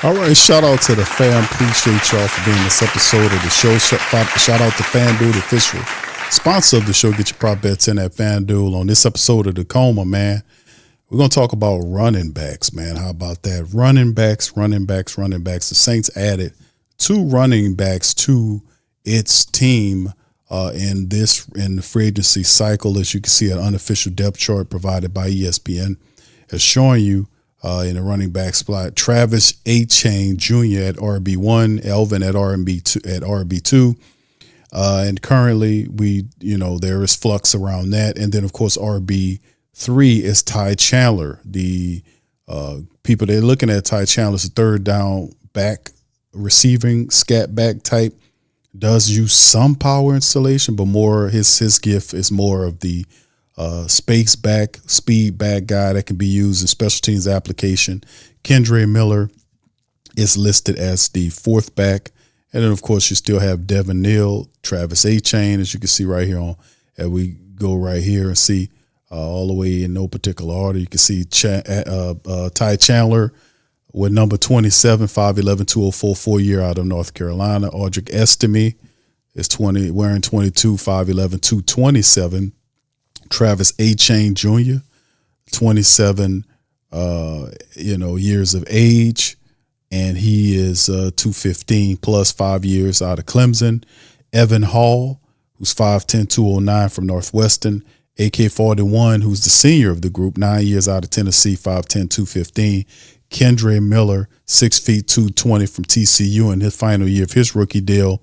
All right, shout out to the fam. Appreciate y'all for being this episode of the show. Shout out to FanDuel, the official sponsor of the show. Get your prop bets in at FanDuel. On this episode of the Coma, man, we're going to talk about running backs, man. How about that? Running backs. The Saints added 2 running backs to its team in the free agency cycle. As you can see, an unofficial depth chart provided by ESPN is showing you in the running back spot, Travis Etienne Jr. at RB1, Alvin at RB2. And currently there is flux around that. And then of course, RB3 is Ty Chandler. The people they're looking at Ty Chandler is a third down back receiving scat back type, does use some power installation, but more his gift is more of the space back, speed back guy that can be used in special teams application. Kendre Miller is listed as the 4th back. And then, of course, you still have Devin Neal, Travis Etienne, as you can see right here on. And we go right here and see all the way in no particular order. You can see Ty Chandler with number 27, 5'11", 204, 4-year out of North Carolina. Audric Estime is wearing 22, 5'11", 227. Travis Etienne Jr., 27, years of age, and he is 215 plus 5 years out of Clemson. Evan Hall, who's 5'10", 209 from Northwestern. AK-41, who's the senior of the group, 9 years out of Tennessee, 5'10", 215. Kendre Miller, 6 feet, 220 from TCU in his final year of his rookie deal.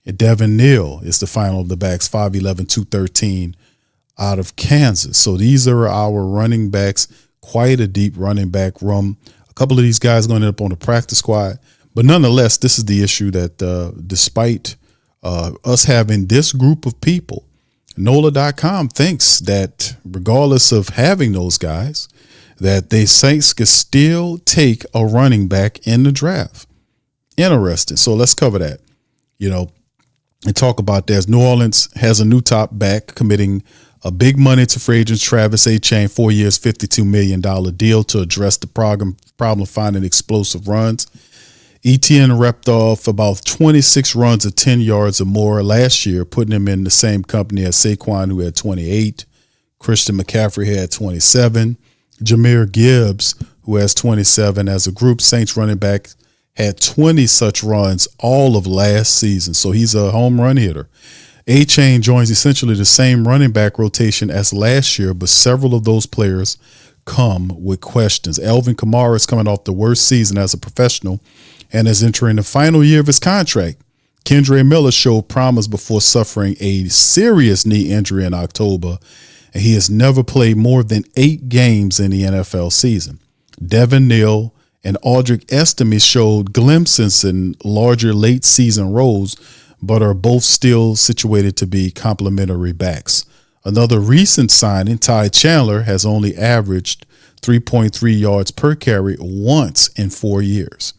And Devin Neal is the final of the backs, 5'11", 213 out of Kansas. So these are our running backs, quite a deep running back room. A couple of these guys going to end up on the practice squad. But nonetheless, this is the issue that despite us having this group of people, NOLA.com thinks that regardless of having those guys, that the Saints could still take a running back in the draft. Interesting. So let's cover that, and talk about that. New Orleans has a new top back committing a big money to free agent Travis Etienne, 4 years, $52 million deal to address the problem finding explosive runs. Etienne repped off about 26 runs of 10 yards or more last year, putting him in the same company as Saquon, who had 28. Christian McCaffrey had 27. Jahmyr Gibbs, who has 27. As a group, Saints running back had 20 such runs all of last season. So he's a home run hitter. Etienne joins essentially the same running back rotation as last year, but several of those players come with questions. Alvin Kamara is coming off the worst season as a professional and is entering the final year of his contract. Kendre Miller showed promise before suffering a serious knee injury in October, and he has never played more than 8 games in the NFL season. Devin Neal and Audric Estime showed glimpses in larger late season roles, but are both still situated to be complementary backs. Another recent signing, Ty Chandler, has only averaged 3.3 yards per carry once in 4 years.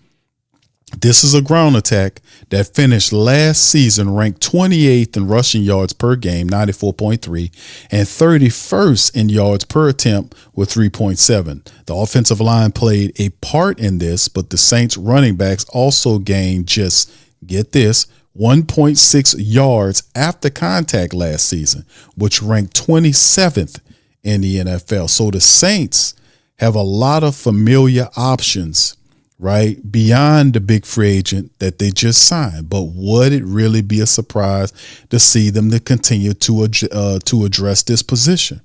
This is a ground attack that finished last season ranked 28th in rushing yards per game, 94.3, and 31st in yards per attempt with 3.7. The offensive line played a part in this, but the Saints running backs also gained just, get this, 1.6 yards after contact last season, which ranked 27th in the NFL. So the Saints have a lot of familiar options, right, beyond the big free agent that they just signed. But would it really be a surprise to see them to continue to address this position?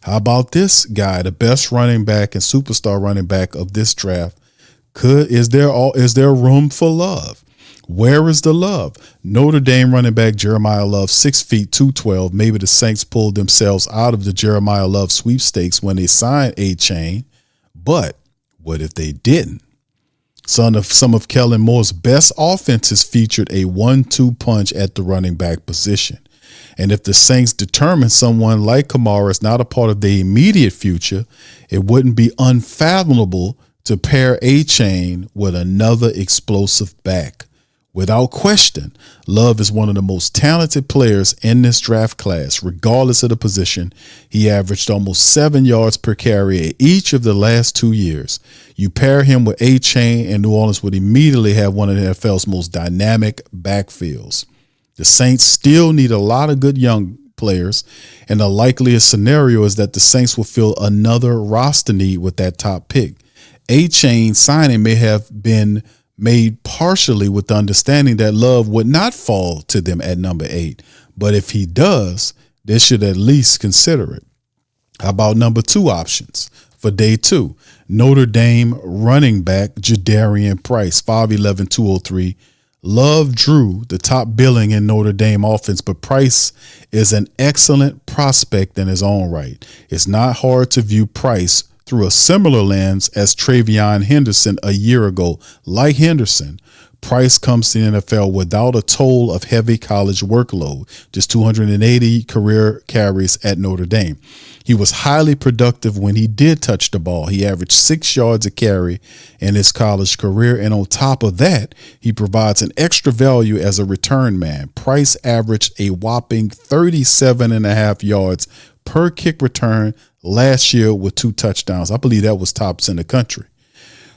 How about this guy, the best running back and superstar running back of this draft? Is there room for love? Where is the love? Notre Dame running back Jeremiah Love, 6 feet, 212. Maybe the Saints pulled themselves out of the Jeremiah Love sweepstakes when they signed Etienne. But what if they didn't? Some of Kellen Moore's best offenses featured a 1-2 punch at the running back position. And if the Saints determine someone like Kamara is not a part of their immediate future, it wouldn't be unfathomable to pair Etienne with another explosive back. Without question, Love is one of the most talented players in this draft class, regardless of the position. He averaged almost 7 yards per carry each of the last 2 years. You pair him with Etienne, and New Orleans would immediately have one of the NFL's most dynamic backfields. The Saints still need a lot of good young players, and the likeliest scenario is that the Saints will fill another roster need with that top pick. Etienne signing may have been made partially with the understanding that Love would not fall to them at number 8. But if he does, they should at least consider it. How about number 2 options for day 2? Notre Dame running back Jadarian Price, 5'11", 203. Love drew the top billing in Notre Dame offense, but Price is an excellent prospect in his own right. It's not hard to view Price through a similar lens as Travion Henderson a year ago. Like Henderson, Price comes to the NFL without a toll of heavy college workload, just 280 career carries at Notre Dame. He was highly productive when he did touch the ball. He averaged 6 yards a carry in his college career, and on top of that, he provides an extra value as a return man. Price averaged a whopping 37.5 yards per kick return last year with 2 touchdowns. I believe that was tops in the country.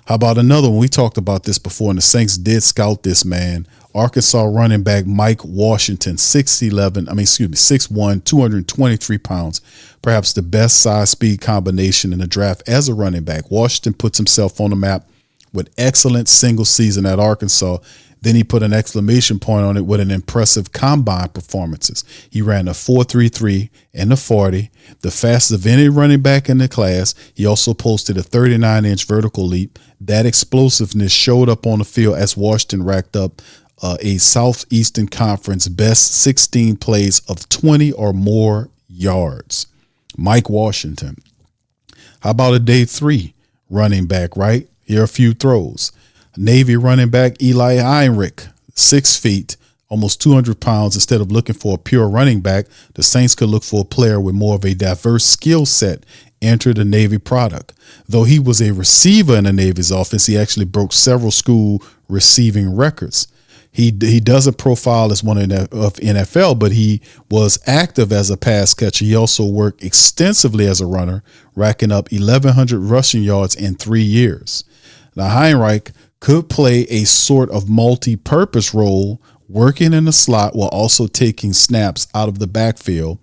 How about another one? We talked about this before, and the Saints did scout this man. Arkansas running back Mike Washington, 6'1", 223 pounds, perhaps the best size speed combination in the draft as a running back. Washington puts himself on the map with excellent single season at Arkansas. Then he put an exclamation point on it with an impressive combine performances. He ran a 4.33 in the 40, the fastest of any running back in the class. He also posted a 39-inch vertical leap. That explosiveness showed up on the field as Washington racked up a Southeastern Conference best 16 plays of 20 or more yards. Mike Washington. How about a day 3 running back, right? Here are a few throws. Navy running back Eli Heinrich, 6 feet, almost 200 pounds. Instead of looking for a pure running back, the Saints could look for a player with more of a diverse skill set enter the Navy product. Though he was a receiver in the Navy's offense, he actually broke several school receiving records. He doesn't profile as one of NFL, but he was active as a pass catcher. He also worked extensively as a runner, racking up 1,100 rushing yards in 3 years. Now, Heinrich could play a sort of multi-purpose role, working in the slot while also taking snaps out of the backfield.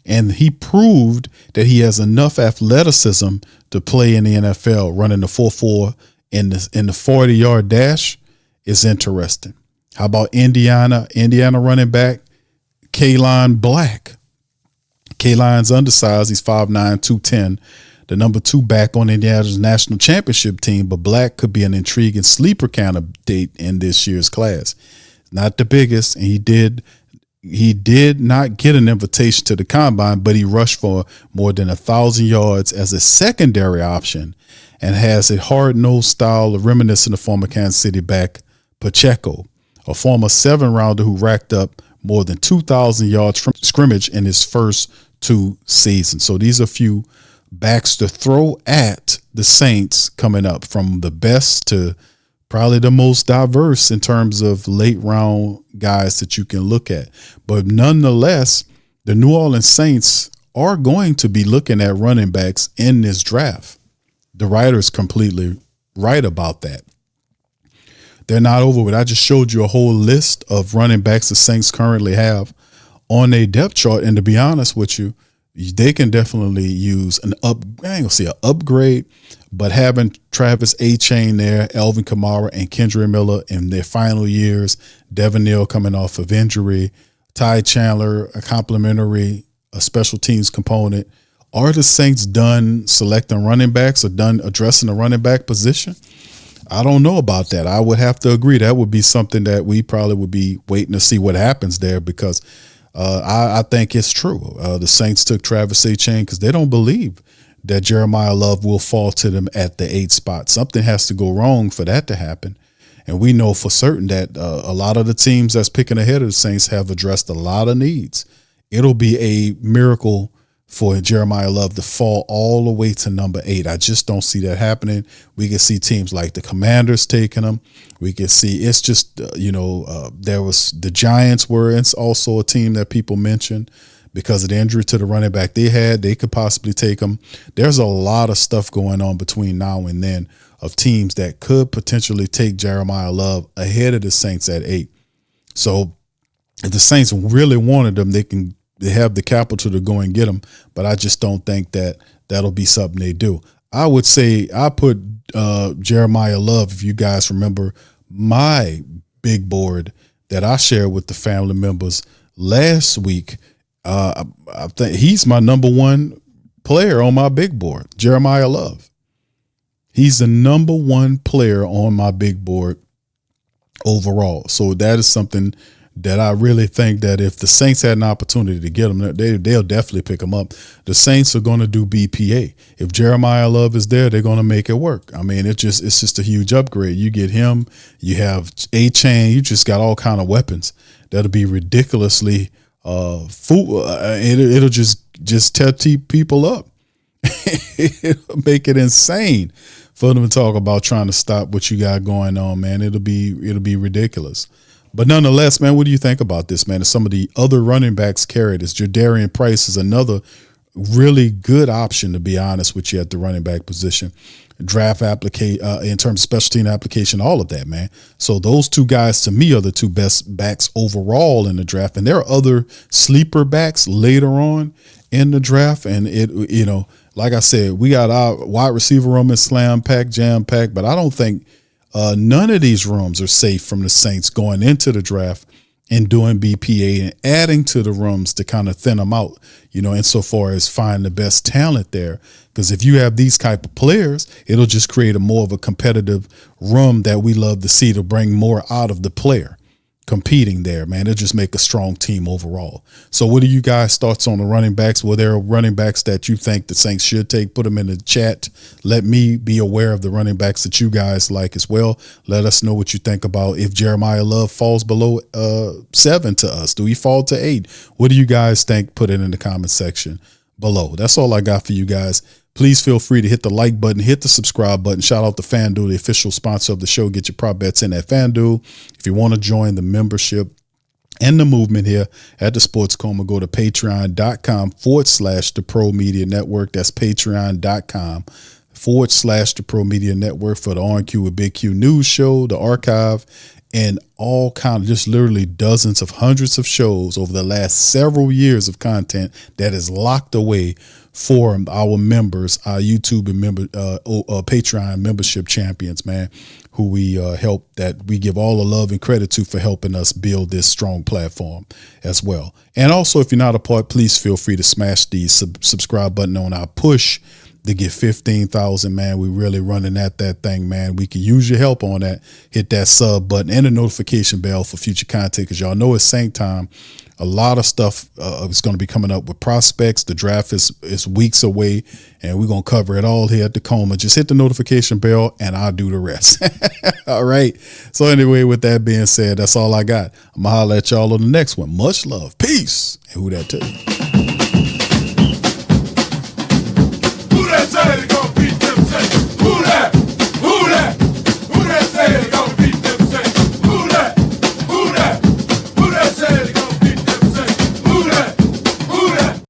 And he proved that he has enough athleticism to play in the NFL. Running the 4.4 in the 40-yard dash is interesting. How about Indiana running back Kaline Black? Kaline's undersized. He's 5'9", 210. The number 2 back on Indiana's national championship team, but Black could be an intriguing sleeper candidate in this year's class. Not the biggest, and he did not get an invitation to the combine, but he rushed for more than 1,000 yards as a secondary option and has a hard-nosed style reminiscent of former Kansas City back Pacheco, a former 7-rounder who racked up more than 2,000 yards from scrimmage in his first 2 seasons. So these are a few backs to throw at the Saints coming up, from the best to probably the most diverse in terms of late round guys that you can look at. But nonetheless, the New Orleans Saints are going to be looking at running backs in this draft. The writer's completely right about that. They're not over with. I just showed you a whole list of running backs the Saints currently have on their depth chart. And to be honest with you, they can definitely use I ain't gonna say an upgrade, but having Travis Etienne there, Alvin Kamara and Kendre Miller in their final years, Devin Neal coming off of injury, Ty Chandler, a special teams component. Are the Saints done selecting running backs or done addressing the running back position? I don't know about that. I would have to agree. That would be something that we probably would be waiting to see what happens there, because I think it's true. The Saints took Travis Etienne because they don't believe that Jeremiah Love will fall to them at the 8 spot. Something has to go wrong for that to happen. And we know for certain that a lot of the teams that's picking ahead of the Saints have addressed a lot of needs. It'll be a miracle for Jeremiah Love to fall all the way to number 8. I just don't see that happening. We can see teams like the Commanders taking him. We can see it's just, there was the Giants were also a team that people mentioned because of the injury to the running back they had. They could possibly take him. There's a lot of stuff going on between now and then of teams that could potentially take Jeremiah Love ahead of the Saints at 8. So if the Saints really wanted them, they have the capital to go and get him, but I just don't think that that'll be something they do. I would say I put Jeremiah Love, if you guys remember my big board that I shared with the family members last week. I think he's my number 1 player on my big board, Jeremiah Love. He's the number 1 player on my big board overall. So that is something that I really think that if the Saints had an opportunity to get him, they'll definitely pick him up. The Saints are going to do BPA. If Jeremiah Love is there, they're going to make it work. I mean, it's just a huge upgrade. You get him, you have Etienne, you just got all kind of weapons that'll be ridiculously it'll just tear people up. It'll make it insane for them to talk about trying to stop what you got going on, man. It'll be ridiculous. But nonetheless, man, what do you think about this, man? Some of the other running backs carried this. Jadarian Price is another really good option, to be honest with you, at the running back position. Draft in terms of special team application, all of that, man. So those 2 guys to me are the 2 best backs overall in the draft. And there are other sleeper backs later on in the draft. And like I said, we got our wide receiver room is jam packed, but I don't think none of these rooms are safe from the Saints going into the draft and doing BPA and adding to the rooms to kind of thin them out, insofar as find the best talent there. Because if you have these type of players, it'll just create a more of a competitive room that we love to see to bring more out of the player competing there, man. It'll just make a strong team overall. So what are you guys' thoughts on the running backs? Were there running backs that you think the Saints should take? Put them in the chat. Let me be aware of the running backs that you guys like as well. Let us know what you think about if Jeremiah Love falls below 7 to us. Do he fall to 8? What do you guys think? Put it in the comment section below. That's all I got for you guys. Please feel free to hit the like button, hit the subscribe button. Shout out to FanDuel, the official sponsor of the show. Get your prop bets in at FanDuel. If you want to join the membership and the movement here at the Sports Coma, go to patreon.com/the Pro Media Network. That's patreon.com/the Pro Media Network for the On Q with Big Q news show, the archive, and all kind of just literally dozens of hundreds of shows over the last several years of content that is locked away for our members, our YouTube and Patreon membership champions, man, who we help, that we give all the love and credit to for helping us build this strong platform as well. And also, if you're not a part, please feel free to smash the subscribe button on our push to get 15,000, man. We really running at that thing, man. We can use your help on that. Hit that sub button and the notification bell for future content, because y'all know it's Saint time. A lot of stuff is going to be coming up with prospects. The draft is weeks away, and we're going to cover it all here at the Coma. Just hit the notification bell, and I'll do the rest. All right. So anyway, with that being said, that's all I got. I'm going to holler at y'all on the next one. Much love. Peace. And who that tell you? Who that say they gonna beat them Saints? Who that? Who that? Who that say they gonna beat them Saints? Who that? Who that? Who that say they gonna beat them Saints? Who that? Who that?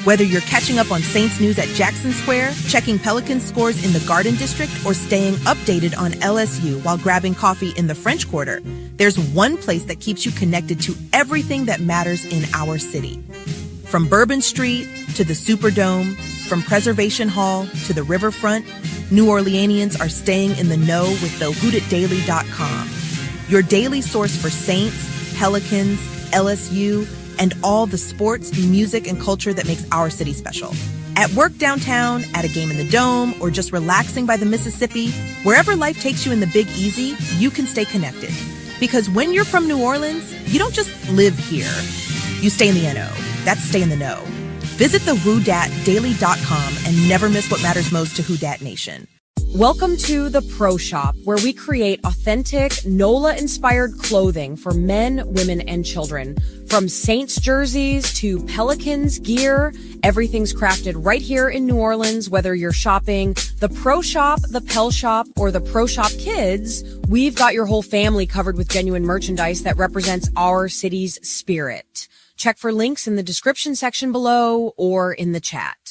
Whether you're catching up on Saints news at Jackson Square, checking Pelicans scores in the Garden District, or staying updated on LSU while grabbing coffee in the French Quarter, there's one place that keeps you connected to everything that matters in our city. From Bourbon Street to the Superdome, from Preservation Hall to the Riverfront, New Orleanians are staying in the know with thewhodatdaily.com. Your daily source for Saints, Pelicans, LSU, and all the sports, music, and culture that makes our city special. At work downtown, at a game in the Dome, or just relaxing by the Mississippi, wherever life takes you in the Big Easy, you can stay connected. Because when you're from New Orleans, you don't just live here. You stay in the NO. That's stay in the know. Visit thewhodatdaily.com and never miss what matters most to Who Dat Nation. Welcome to the Pro Shop, where we create authentic NOLA-inspired clothing for men, women, and children. From Saints jerseys to Pelicans gear, everything's crafted right here in New Orleans. Whether you're shopping the Pro Shop, the Pel Shop, or the Pro Shop Kids, we've got your whole family covered with genuine merchandise that represents our city's spirit. Check for links in the description section below or in the chat.